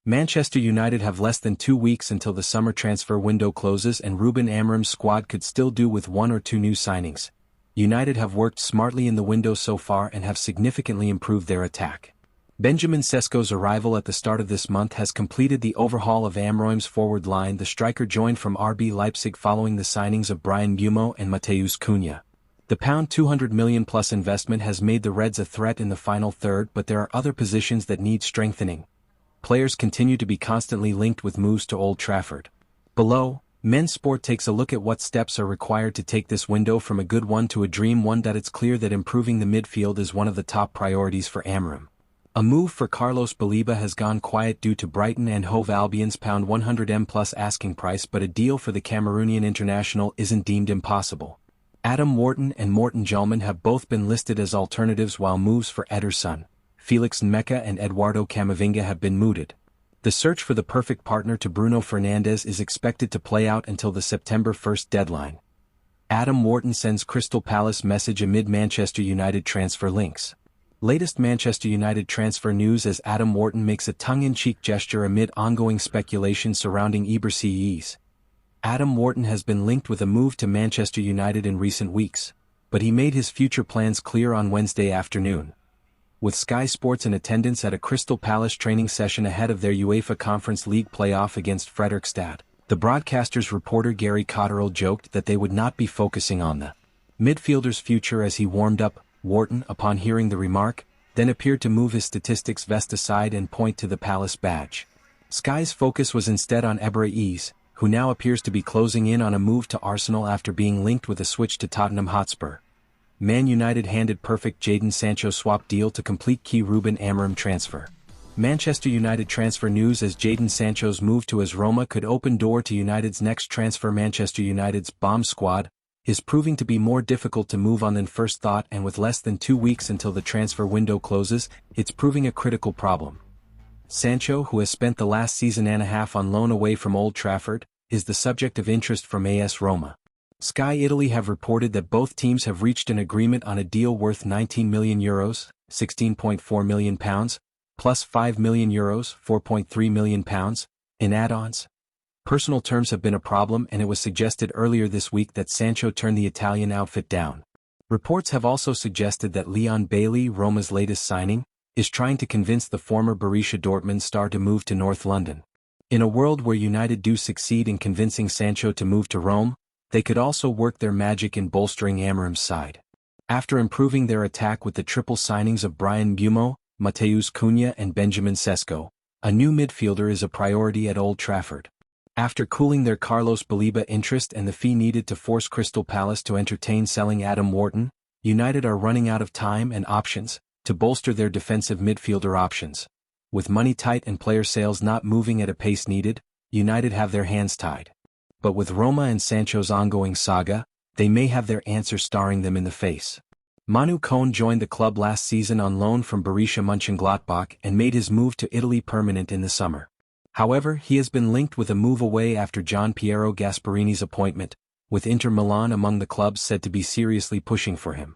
Manchester United have less than 2 weeks until the summer transfer window closes, and Ruben Amorim's squad could still do with 1 or 2 new signings. United have worked smartly in the window so far and have significantly improved their attack. Benjamin Sesko's arrival at the start of this month has completed the overhaul of Amorim's forward line. The striker joined from RB Leipzig following the signings of Bryan Mbeumo and Matheus Cunha. The £200 million plus investment has made the Reds a threat in the final third, but there are other positions that need strengthening. Players continue to be constantly linked with moves to Old Trafford. Below, Men's Sport takes a look at what steps are required to take this window from a good one to a dream one. It's clear that improving the midfield is one of the top priorities for Amorim. A move for Carlos Baleba has gone quiet due to Brighton and Hove Albion's £100m plus asking price, but a deal for the Cameroonian international isn't deemed impossible. Adam Wharton and Morten Jellman have both been listed as alternatives, while moves for Ederson, Felix Nmecha and Eduardo Camavinga have been mooted. The search for the perfect partner to Bruno Fernandes is expected to play out until the September 1st deadline. Adam Wharton sends Crystal Palace message amid Manchester United transfer links. Latest Manchester United transfer news as Adam Wharton makes a tongue-in-cheek gesture amid ongoing speculation surrounding Ebersees. Adam Wharton has been linked with a move to Manchester United in recent weeks, but he made his future plans clear on Wednesday afternoon. With Sky Sports in attendance at a Crystal Palace training session ahead of their UEFA Conference League playoff against Fredrikstad, the broadcaster's reporter Gary Cotterill joked that they would not be focusing on the midfielder's future as he warmed up. Wharton, upon hearing the remark, then appeared to move his statistics vest aside and point to the Palace badge. Sky's focus was instead on Ebersees, who now appears to be closing in on a move to Arsenal after being linked with a switch to Tottenham Hotspur. Man United handed perfect Jadon Sancho swap deal to complete key Ruben Amorim transfer. Manchester United transfer news as Jadon Sancho's move to AS Roma could open door to United's next transfer. Manchester United's bomb squad is proving to be more difficult to move on than first thought, and with less than 2 weeks until the transfer window closes, it's proving a critical problem. Sancho, who has spent the last season and a half on loan away from Old Trafford, is the subject of interest from AS Roma. Sky Italy have reported that both teams have reached an agreement on a deal worth €19 million, £16.4 million, plus €5 million, £4.3 million, in add-ons. Personal terms have been a problem, and it was suggested earlier this week that Sancho turned the Italian outfit down. Reports have also suggested that Leon Bailey, Roma's latest signing, is trying to convince the former Borussia Dortmund star to move to North London. In a world where United do succeed in convincing Sancho to move to Rome, they could also work their magic in bolstering Amorim's side. After improving their attack with the triple signings of Bryan Mbeumo, Matheus Cunha and Benjamin Sesko, a new midfielder is a priority at Old Trafford. After cooling their Carlos Baleba interest and the fee needed to force Crystal Palace to entertain selling Adam Wharton, United are running out of time and options to bolster their defensive midfielder options. With money tight and player sales not moving at a pace needed, United have their hands tied. But with Roma and Sancho's ongoing saga, they may have their answer staring them in the face. Manu Cohn joined the club last season on loan from Borussia Mönchengladbach and made his move to Italy permanent in the summer. However, he has been linked with a move away after Gian Piero Gasparini's appointment, with Inter Milan among the clubs said to be seriously pushing for him.